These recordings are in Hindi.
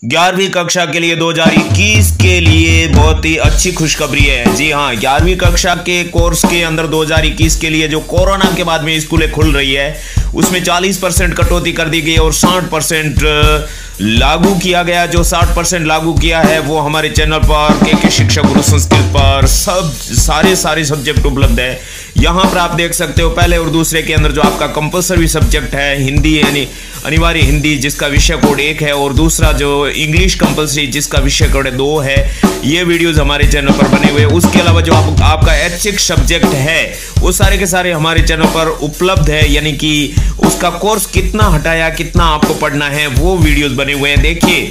11वीं कक्षा के लिए 2021 के लिए बहुत ही अच्छी खुशखबरी है। जी हाँ, 11वीं कक्षा के कोर्स के अंदर 2021 के लिए जो कोरोना के बाद में स्कूलें खुल रही है उसमें 40% कटौती कर दी गई और 60% लागू किया गया। जो 60% लागू किया है वो हमारे चैनल पर के शिक्षा गुरु संस्कृत पर सारे सब्जेक्ट उपलब्ध है। यहाँ पर आप देख सकते हो पहले और दूसरे के अंदर जो आपका कंपलसरी सब्जेक्ट है हिंदी, यानी अनिवार्य हिंदी जिसका विषय कोड 1 है, और दूसरा जो इंग्लिश कंपलसरी जिसका विषय कोड 2 है, ये वीडियोस हमारे चैनल पर बने हुए हैं। उसके अलावा जो आपका ऐच्छिक सब्जेक्ट है वो सारे के सारे हमारे चैनल पर उपलब्ध है, यानी कि उसका कोर्स कितना हटाया, कितना आपको पढ़ना है, वो वीडियोस बने हुए हैं। देखिए,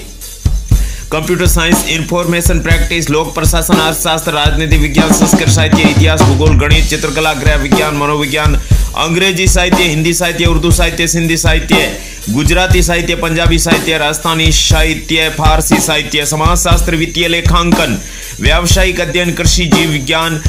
कंप्यूटर साइंस, इंफॉर्मेशन प्रैक्टिस, लोक प्रशासन, अर्थशास्त्र, राजनीति विज्ञान, संस्कृत साहित्य, इतिहास, भूगोल, गणित, चित्रकला, गृह विज्ञान, मनोविज्ञान, अंग्रेजी साहित्य, हिंदी साहित्य, उर्दू साहित्य, सिंधी साहित्य, गुजराती साहित्य, पंजाबी साहित्य, राजस्थानी साहित्य, फारसी साहित्य, समाजशास्त्र, वित्तीय लेखांकन, व्यावसायिक अध्ययन, कृषि, जीव विज्ञान,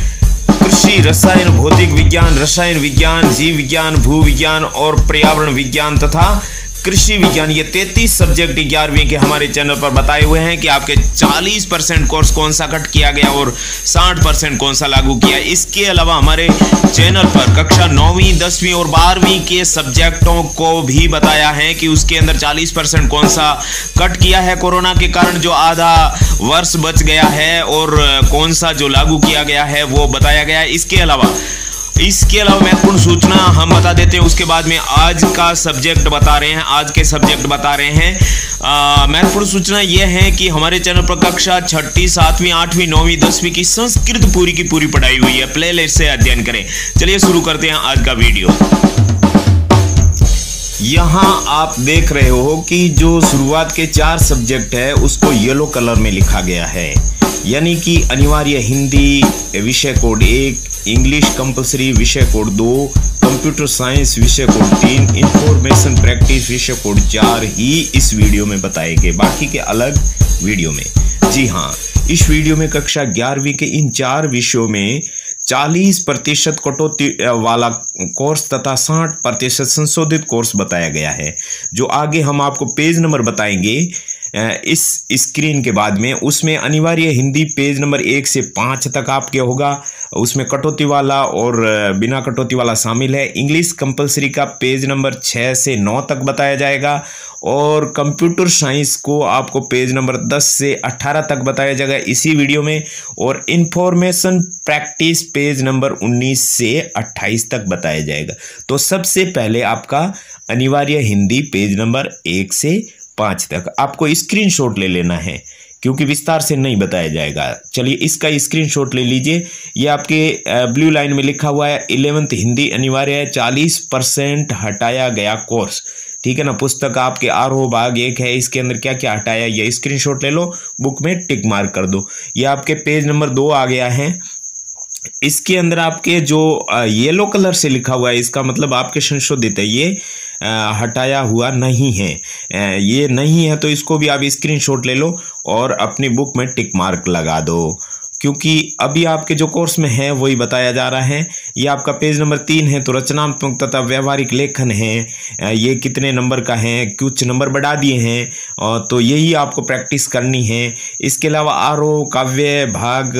कृषि, रसायन, भौतिक विज्ञान, रसायन विज्ञान, जीव विज्ञान, भू विज्ञान और पर्यावरण विज्ञान तथा कृषि विज्ञान, ये 33 सब्जेक्ट 11वीं के हमारे चैनल पर बताए हुए हैं कि आपके 40% कोर्स कौन सा कट किया गया और 60% कौन सा लागू किया। इसके अलावा हमारे चैनल पर कक्षा 9वीं, 10वीं और 12वीं के सब्जेक्टों को भी बताया है कि उसके अंदर 40% कौन सा कट किया है कोरोना के कारण, जो आधा वर्ष बच गया है, और कौन सा जो लागू किया गया है वो बताया गया है। इसके अलावा महत्वपूर्ण सूचना हम बता देते हैं, उसके बाद में आज का सब्जेक्ट बता रहे हैं, आज के सब्जेक्ट बता रहे हैं। महत्वपूर्ण सूचना यह है कि हमारे चैनल पर कक्षा 6ठी, 7वीं, 8वीं, 9वीं, 10वीं की संस्कृत पूरी की पूरी पढ़ाई हुई है। प्लेलिस्ट से अध्ययन करें। चलिए शुरू करते हैं आज का वीडियो। यहाँ आप देख रहे हो कि जो शुरुआत के 4 सब्जेक्ट है उसको येलो कलर में लिखा गया है, यानी कि अनिवार्य हिंदी विषय कोड 1, इंग्लिश कंपलसरी विषय कोड 2, कंप्यूटर साइंस विषय कोड 3, इंफॉर्मेशन प्रैक्टिस विषय कोड 4 ही इस वीडियो में बताए गए, बाकी के अलग वीडियो में। जी हाँ, इस वीडियो में कक्षा 11वीं के इन 4 विषयों में 40% कटौती वाला कोर्स तथा 60% संशोधित कोर्स बताया गया है। जो आगे हम आपको पेज नंबर बताएंगे इस स्क्रीन के बाद में, उसमें अनिवार्य हिंदी पेज नंबर 1 से 5 तक आपके होगा, उसमें कटौती वाला और बिना कटौती वाला शामिल है। इंग्लिश कंपलसरी का पेज नंबर 6 से 9 तक बताया जाएगा, और कंप्यूटर साइंस को आपको पेज नंबर 10 से 18 तक बताया जाएगा इसी वीडियो में, और इंफॉर्मेशन प्रैक्टिस पेज नंबर 19 से 28 तक बताया जाएगा। तो सबसे पहले आपका अनिवार्य हिंदी पेज नंबर 1 से 5 तक आपको स्क्रीनशॉट ले लेना है, क्योंकि विस्तार से नहीं बताया जाएगा। चलिए इसका स्क्रीनशॉट ले लीजिए। ये आपके ब्लू लाइन में लिखा हुआ है 11th हिंदी अनिवार्य है, 40% हटाया गया कोर्स। ठीक है ना, पुस्तक आपके आरोह भाग 1 है, इसके अंदर क्या क्या हटाया ये स्क्रीनशॉट ले लो, बुक में टिक मार्क कर दो। ये आपके पेज नंबर 2 आ गया है। इसके अंदर आपके जो येलो कलर से लिखा हुआ है, इसका मतलब आपके संशोधित है, ये हटाया हुआ नहीं है। ये नहीं है तो इसको भी आप स्क्रीनशॉट ले लो और अपनी बुक में टिक मार्क लगा दो, क्योंकि अभी आपके जो कोर्स में है वही बताया जा रहा है। ये आपका पेज नंबर 3 है, तो रचनात्मक तथा व्यवहारिक लेखन है, ये कितने नंबर का है, कुछ नंबर बढ़ा दिए हैं, और तो यही आपको प्रैक्टिस करनी है। इसके अलावा आरोह काव्य भाग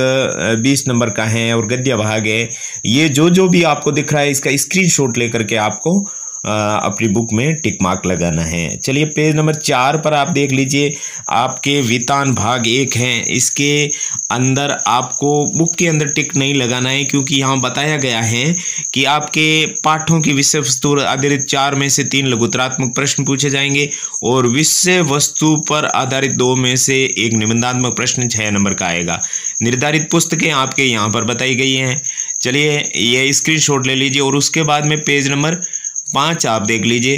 20 नंबर का है और गद्य भाग है। ये जो भी आपको दिख रहा है इसका स्क्रीनशॉट लेकर के आपको अपनी बुक में टिक मार्क लगाना है। चलिए पेज नंबर 4 पर आप देख लीजिए, आपके वितान भाग 1 हैं, इसके अंदर आपको बुक के अंदर टिक नहीं लगाना है, क्योंकि यहाँ बताया गया है कि आपके पाठों की विषय वस्तु आधारित 4 में से 3 लघुत्तरात्मक प्रश्न पूछे जाएंगे, और विषय वस्तु पर आधारित 2 में से 1 निबंधात्मक प्रश्न 6 नंबर का आएगा। निर्धारित पुस्तकें आपके यहाँ पर बताई गई हैं। चलिए ये स्क्रीनशॉट ले लीजिए, और उसके बाद में पेज नंबर 5 आप देख लीजिए।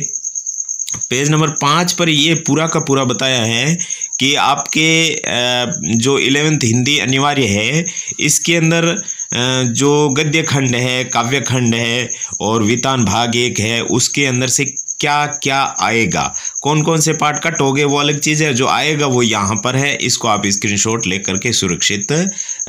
पेज नंबर 5 पर ये पूरा का पूरा बताया है कि आपके जो 11th हिंदी अनिवार्य है, इसके अंदर जो गद्य खंड है, काव्य खंड है और वितान भाग 1 है, उसके अंदर से क्या क्या आएगा, कौन कौन से पार्ट कट हो गए वो अलग चीज़ है, जो आएगा वो यहाँ पर है। इसको आप स्क्रीनशॉट लेकर के सुरक्षित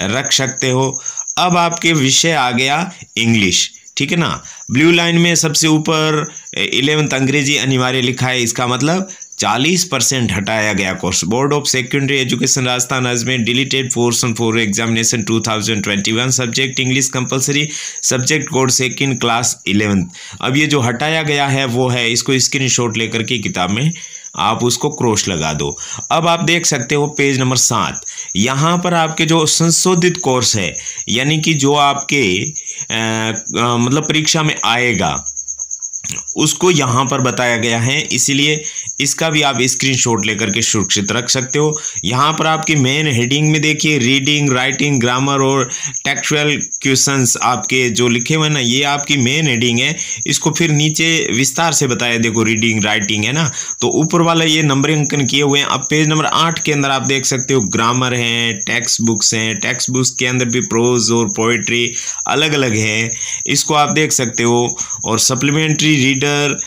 रख सकते हो। अब आपके विषय आ गया इंग्लिश, ठीक है ना। ब्लू लाइन में सबसे ऊपर 11th अंग्रेजी अनिवार्य लिखा है, इसका मतलब 40% हटाया गया course. Board of secondary education Rajasthan Ajmer deleted portion for examination 2021 subject English compulsory subject code second class 11th। अब ये जो हटाया गया है वो है, इसको स्क्रीनशॉट लेकर के किताब में आप उसको क्रॉस लगा दो। अब आप देख सकते हो पेज नंबर 7, यहाँ पर आपके जो संशोधित कोर्स है यानी कि जो आपके मतलब परीक्षा में आएगा उसको यहाँ पर बताया गया है, इसीलिए इसका भी आप स्क्रीनशॉट लेकर के सुरक्षित रख सकते हो। यहाँ पर आपकी मेन हेडिंग में देखिए रीडिंग, राइटिंग, ग्रामर और टेक्सचुअल क्वेश्चंस आपके जो लिखे हुए हैं ना, ये आपकी मेन हेडिंग है। इसको फिर नीचे विस्तार से बताया, देखो रीडिंग राइटिंग है ना, तो ऊपर वाला ये नंबरिंग किए हुए हैं। अब पेज नंबर 8 के अंदर आप देख सकते हो ग्रामर है, टेक्स्ट बुक्स हैं, टेक्स्ट बुक्स के अंदर भी प्रोज और पोइट्री अलग अलग है, इसको आप देख सकते हो। और सप्लीमेंट्री रीडर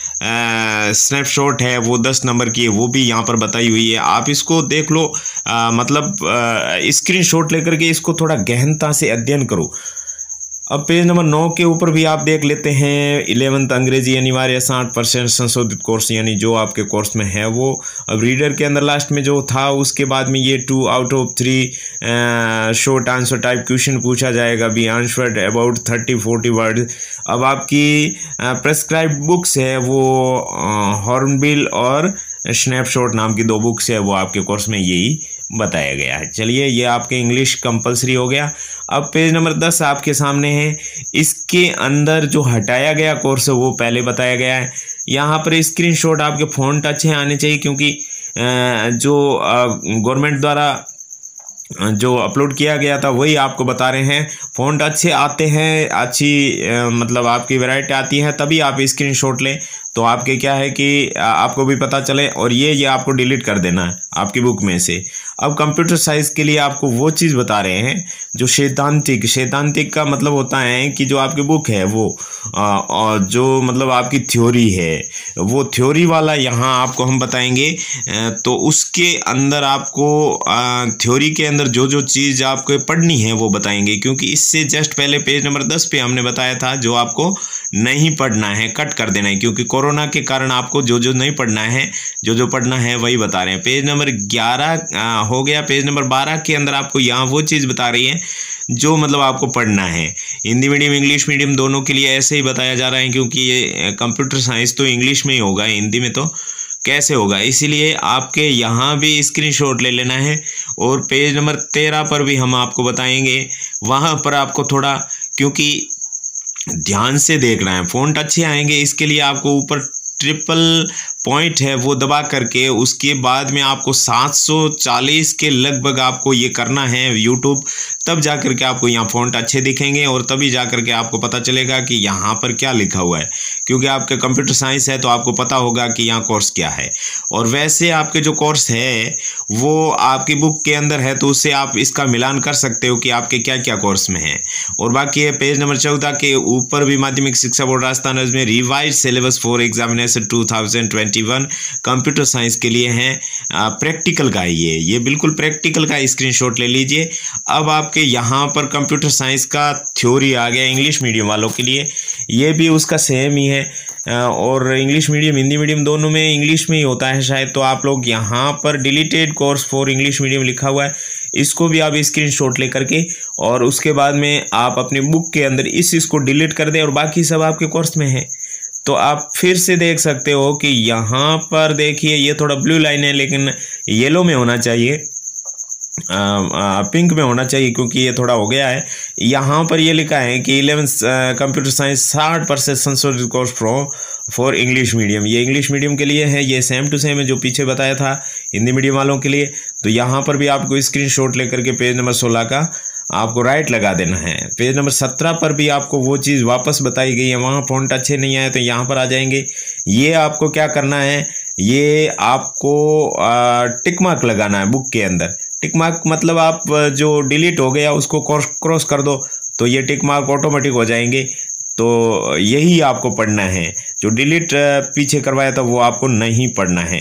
स्नैपशॉट है वो 10 नंबर की है, वो भी यहाँ पर बताई हुई है, आप इसको देख लो। मतलब स्क्रीनशॉट लेकर के इसको थोड़ा गहनता से अध्ययन करो। अब पेज नंबर 9 के ऊपर भी आप देख लेते हैं 11th अंग्रेजी अनिवार्य 60% संशोधित कोर्स, यानी जो आपके कोर्स में है वो। अब रीडर के अंदर लास्ट में जो था उसके बाद में ये 2 out of 3 short answer type question पूछा जाएगा, बी आंसर्ड अबाउट 30-40 वर्ड। अब आपकी प्रेस्क्राइब्ड बुक्स है वो हॉर्नबिल और स्नैपशॉट नाम की 2 बुक्स है, वो आपके कोर्स में यही बताया गया है। चलिए, ये आपके इंग्लिश कंपलसरी हो गया। अब पेज नंबर 10 आपके सामने है, इसके अंदर जो हटाया गया कोर्स है वो पहले बताया गया है। यहाँ पर स्क्रीनशॉट आपके फ़ॉन्ट अच्छे आने चाहिए, क्योंकि जो गवर्नमेंट द्वारा जो अपलोड किया गया था वही आपको बता रहे हैं। फ़ॉन्ट अच्छे आते हैं, अच्छी मतलब आपकी वैरायटी आती है, तभी आप स्क्रीनशॉट लें, तो आपके क्या है कि आपको भी पता चले। और ये आपको डिलीट कर देना है आपकी बुक में से। अब कंप्यूटर साइंस के लिए आपको वो चीज़ बता रहे हैं जो सैद्धांतिक का मतलब होता है कि जो आपकी बुक है वो और जो मतलब आपकी थ्योरी है वो थ्योरी वाला यहाँ आपको हम बताएंगे। तो उसके अंदर आपको थ्योरी के अंदर जो जो चीज़ आपको पढ़नी है वो बताएंगे, क्योंकि इससे जस्ट पहले पेज नंबर 10 पे हमने बताया था जो आपको नहीं पढ़ना है कट कर देना है, क्योंकि कोरोना के कारण आपको जो जो नहीं पढ़ना है, जो जो पढ़ना है वही बता रहे हैं। पेज नंबर 11 हो गया। पेज नंबर 12 के अंदर आपको यहाँ वो चीज़ बता रही है जो मतलब आपको पढ़ना है। हिंदी मीडियम इंग्लिश मीडियम दोनों के लिए ऐसे ही बताया जा रहा है, क्योंकि ये कंप्यूटर साइंस तो इंग्लिश में ही होगा, हिंदी में तो कैसे होगा, इसीलिए आपके यहाँ भी स्क्रीनशॉट ले लेना है। और पेज नंबर 13 पर भी हम आपको बताएंगे, वहाँ पर आपको थोड़ा क्योंकि ध्यान से देखना है, फ़ॉन्ट अच्छे आएंगे, इसके लिए आपको ऊपर ट्रिपल पॉइंट है वो दबा करके उसके बाद में आपको 740 के लगभग आपको ये करना है यूट्यूब, तब जा कर के आपको यहाँ फ़ॉन्ट अच्छे दिखेंगे और तभी जा कर के आपको पता चलेगा कि यहाँ पर क्या लिखा हुआ है, क्योंकि आपके कंप्यूटर साइंस है तो आपको पता होगा कि यहाँ कोर्स क्या है। और वैसे आपके जो कोर्स है वो आपकी बुक के अंदर है, तो उससे आप इसका मिलान कर सकते हो कि आपके क्या क्या कोर्स में है। और बाकी है पेज नंबर 14 के ऊपर भी माध्यमिक शिक्षा बोर्ड राजस्थान में revise syllabus for examination 2021 computer science के लिए हैं, प्रैक्टिकल का है ये बिल्कुल प्रैक्टिकल का स्क्रीनशॉट ले लीजिए। अब आपके यहाँ पर कंप्यूटर साइंस का थ्योरी आ गया इंग्लिश मीडियम वालों के लिए, ये भी उसका सेम ही है। और इंग्लिश मीडियम हिंदी मीडियम दोनों में इंग्लिश में ही होता है शायद, तो आप लोग यहाँ पर deleted course for English medium लिखा हुआ है, इसको भी आप स्क्रीनशॉट लेकर के और उसके बाद में आप अपनी बुक के अंदर इसको डिलीट कर दें और बाकी सब आपके कोर्स में है। तो आप फिर से देख सकते हो कि यहाँ पर देखिए ये थोड़ा ब्लू लाइन है, लेकिन येलो में होना चाहिए, पिंक में होना चाहिए, क्योंकि ये थोड़ा हो गया है। यहाँ पर ये लिखा है कि 11th कंप्यूटर साइंस 60% संशोधित कोर्स फॉर इंग्लिश मीडियम, ये इंग्लिश मीडियम के लिए है, ये सेम टू सेम है जो पीछे बताया था हिंदी मीडियम वालों के लिए। तो यहाँ पर भी आपको स्क्रीनशॉट लेकर के पेज नंबर 16 का आपको राइट लगा देना है। पेज नंबर 17 पर भी आपको वो चीज़ वापस बताई गई है, वहाँ फ़ॉन्ट अच्छे नहीं आए तो यहाँ पर आ जाएंगे। ये आपको क्या करना है, ये आपको टिक मार्क लगाना है बुक के अंदर। टिक मार्क मतलब आप जो डिलीट हो गया उसको क्रॉस कर दो तो ये टिक मार्क ऑटोमेटिक हो जाएंगे। तो यही आपको पढ़ना है, जो डिलीट पीछे करवाया था वो आपको नहीं पढ़ना है,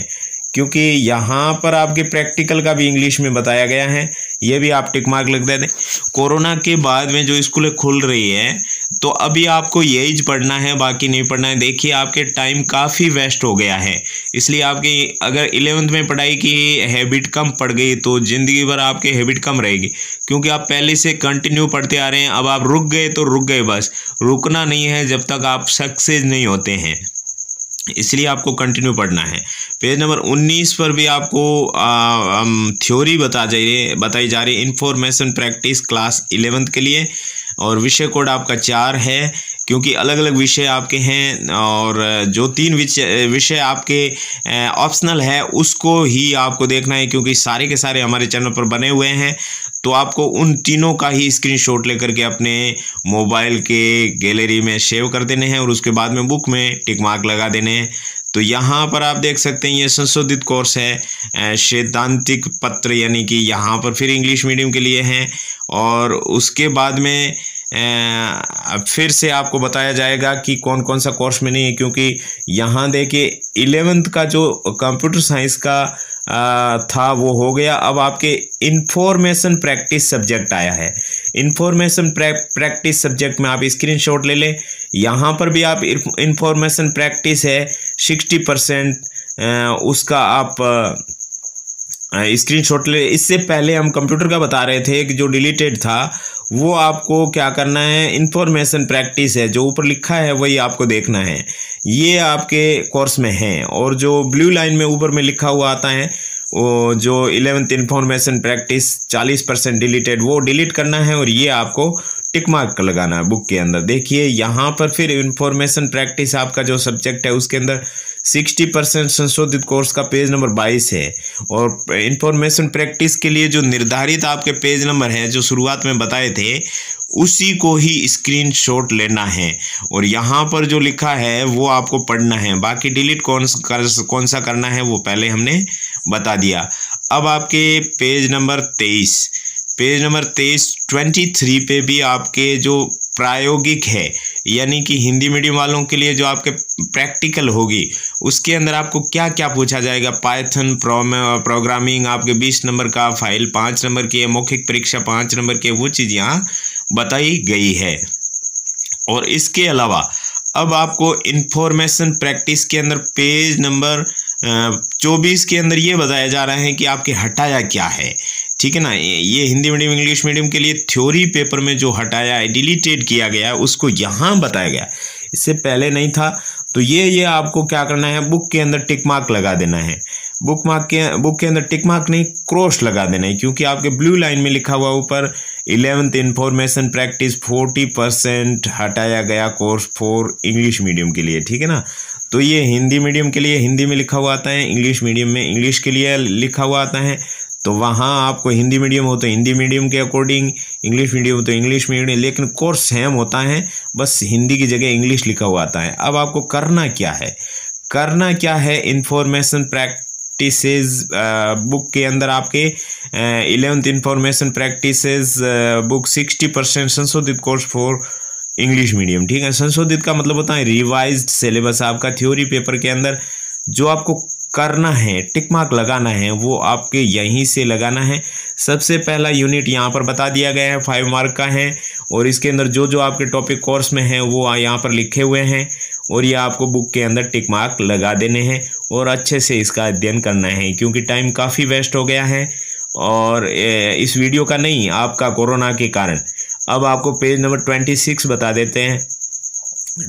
क्योंकि यहाँ पर आपके प्रैक्टिकल का भी इंग्लिश में बताया गया है, ये भी आप टिक मार्क लग दें। कोरोना के बाद में जो स्कूलें खुल रही है तो अभी आपको यही पढ़ना है, बाकी नहीं पढ़ना है। देखिए आपके टाइम काफ़ी वेस्ट हो गया है, इसलिए आपकी अगर 11th में पढ़ाई की हैबिट कम पड़ गई तो ज़िंदगी भर आपकी हैबिट कम रहेगी, क्योंकि आप पहले से कंटिन्यू पढ़ते आ रहे हैं। अब आप रुक गए तो रुक गए, बस रुकना नहीं है जब तक आप सक्सेस नहीं होते हैं, इसलिए आपको कंटिन्यू पढ़ना है। पेज नंबर 19 पर भी आपको थ्योरी बताई जा रही है इंफॉर्मेशन प्रैक्टिस क्लास 11th के लिए, और विषय कोड आपका 4 है, क्योंकि अलग अलग विषय आपके हैं, और जो 3 विषय आपके ऑप्शनल है उसको ही आपको देखना है, क्योंकि सारे के सारे हमारे चैनल पर बने हुए हैं। तो आपको उन तीनों का ही स्क्रीनशॉट लेकर के अपने मोबाइल के गैलरी में सेव कर देने हैं, और उसके बाद में बुक में टिक मार्क लगा देने हैं। तो यहाँ पर आप देख सकते हैं ये संशोधित कोर्स है सैद्धांतिक पत्र, यानी कि यहाँ पर फिर इंग्लिश मीडियम के लिए हैं, और उसके बाद में फिर से आपको बताया जाएगा कि कौन कौन सा कोर्स में नहीं है, क्योंकि यहाँ देखिए 11th का जो कंप्यूटर साइंस का था वो हो गया। अब आपके इंफॉर्मेशन प्रैक्टिस सब्जेक्ट आया है। इंफॉर्मेशन प्रैक्टिस सब्जेक्ट में आप स्क्रीनशॉट ले लें। यहाँ पर भी आप इंफॉर्मेशन प्रैक्टिस है 60%, उसका आप स्क्रीनशॉट ले। इससे पहले हम कंप्यूटर का बता रहे थे कि जो डिलीटेड था वो आपको क्या करना है, इंफॉर्मेशन प्रैक्टिस है जो ऊपर लिखा है वही आपको देखना है, ये आपके कोर्स में है। और जो ब्लू लाइन में ऊपर में लिखा हुआ आता है वो जो 11th इंफॉर्मेशन प्रैक्टिस 40% डिलीटेड, वो डिलीट करना है, और ये आपको टिक मार्क लगाना है बुक के अंदर। देखिए यहाँ पर फिर इंफॉर्मेशन प्रैक्टिस आपका जो सब्जेक्ट है उसके अंदर 60% संशोधित कोर्स का पेज नंबर 22 है, और इंफॉर्मेशन प्रैक्टिस के लिए जो निर्धारित आपके पेज नंबर हैं जो शुरुआत में बताए थे उसी को ही स्क्रीनशॉट लेना है, और यहाँ पर जो लिखा है वो आपको पढ़ना है। बाकी डिलीट कौन सा करना है वो पहले हमने बता दिया। अब आपके पेज नंबर 23 23 पे भी आपके जो प्रायोगिक है, यानी कि हिंदी मीडियम वालों के लिए जो आपके प्रैक्टिकल होगी उसके अंदर आपको क्या क्या पूछा जाएगा। पाइथन प्रोग्रामिंग आपके 20 नंबर का, फाइल 5 नंबर की है, मौखिक परीक्षा 5 नंबर की है, वो चीज़ यहाँ बताई गई है। और इसके अलावा अब आपको इंफॉर्मेशन प्रैक्टिस के अंदर पेज नंबर 24 के अंदर ये बताया जा रहा है कि आपके हटाया क्या है, ठीक है ना। ये हिंदी मीडियम इंग्लिश मीडियम के लिए थ्योरी पेपर में जो हटाया है, डिलीटेड किया गया है, उसको यहाँ बताया गया, इससे पहले नहीं था। तो ये आपको क्या करना है, बुक के अंदर टिक मार्क लगा देना है। बुक के अंदर टिक मार्क नहीं, क्रॉस लगा देना है, क्योंकि आपके ब्लू लाइन में लिखा हुआ ऊपर 11th इंफॉर्मेशन प्रैक्टिस 40% हटाया गया कोर्स फॉर इंग्लिश मीडियम के लिए, ठीक है ना। तो ये हिंदी मीडियम के लिए हिंदी में लिखा हुआ आता है, इंग्लिश मीडियम में इंग्लिश के लिए लिखा हुआ आता है। तो वहाँ आपको हिंदी मीडियम हो तो हिंदी मीडियम के अकॉर्डिंग, इंग्लिश मीडियम हो तो इंग्लिश मीडियम, लेकिन कोर्स सेम होता है, बस हिंदी की जगह इंग्लिश लिखा हुआ आता है। अब आपको करना क्या है, इंफॉर्मेशन प्रैक्टिसेस बुक के अंदर आपके 11th इंफॉर्मेशन प्रैक्टिसेस बुक 60% संशोधित कोर्स फॉर इंग्लिश मीडियम, ठीक है। संशोधित का मतलब होता है रिवाइज्ड सिलेबस। आपका थ्योरी पेपर के अंदर जो आपको करना है, टिक मार्क लगाना है, वो आपके यहीं से लगाना है। सबसे पहला यूनिट यहाँ पर बता दिया गया है, 5 मार्क का है, और इसके अंदर जो आपके टॉपिक कोर्स में है वो यहाँ पर लिखे हुए हैं, और ये आपको बुक के अंदर टिक मार्क लगा देने हैं, और अच्छे से इसका अध्ययन करना है, क्योंकि टाइम काफ़ी वेस्ट हो गया है, और इस वीडियो का नहीं, आपका कोरोना के कारण। अब आपको पेज नंबर 26 बता देते हैं।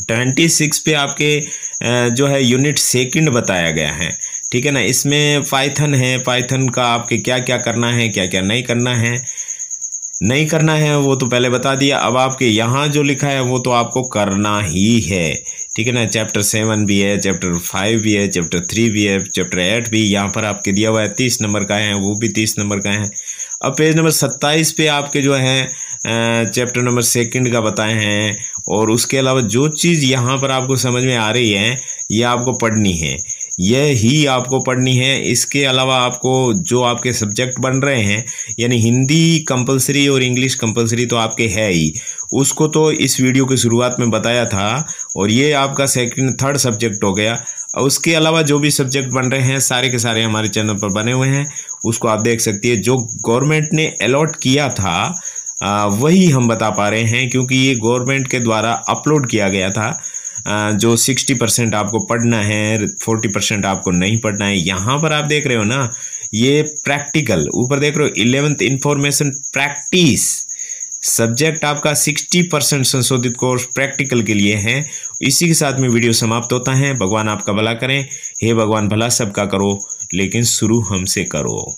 26 पे आपके जो है यूनिट 2 बताया गया है, ठीक है ना। इसमें पाइथन है, पाइथन का आपके क्या क्या करना है, क्या क्या नहीं करना है वो तो पहले बता दिया। अब आपके यहाँ जो लिखा है वो तो आपको करना ही है, ठीक है ना। चैप्टर 7 भी है, चैप्टर 5 भी है, चैप्टर 3 भी है, चैप्टर 8 भी यहाँ पर आपके दिया हुआ है, 30 नंबर का है, वो भी 30 नंबर का है। अब पेज नंबर 27 पे आपके जो है चैप्टर नंबर 2 का बताए हैं, और उसके अलावा जो चीज़ यहाँ पर आपको समझ में आ रही है ये आपको पढ़नी है, यही आपको पढ़नी है। इसके अलावा आपको जो आपके सब्जेक्ट बन रहे हैं, यानी हिंदी कंपलसरी और इंग्लिश कंपलसरी तो आपके है ही, उसको तो इस वीडियो की शुरुआत में बताया था, और ये आपका 2nd 3rd सब्जेक्ट हो गया। उसके अलावा जो भी सब्जेक्ट बन रहे हैं सारे के सारे हमारे चैनल पर बने हुए हैं, उसको आप देख सकती है। जो गवर्नमेंट ने अलॉट किया था वही हम बता पा रहे हैं, क्योंकि ये गवर्नमेंट के द्वारा अपलोड किया गया था। जो 60% आपको पढ़ना है, 40% आपको नहीं पढ़ना है। यहाँ पर आप देख रहे हो ना, ये प्रैक्टिकल, ऊपर देख रहे हो 11th इंफॉर्मेशन प्रैक्टिस सब्जेक्ट आपका 60% संशोधित कोर्स प्रैक्टिकल के लिए है। इसी के साथ में वीडियो समाप्त होता है। भगवान आपका भला करें। हे भगवान भला सबका करो, लेकिन शुरू हमसे करो।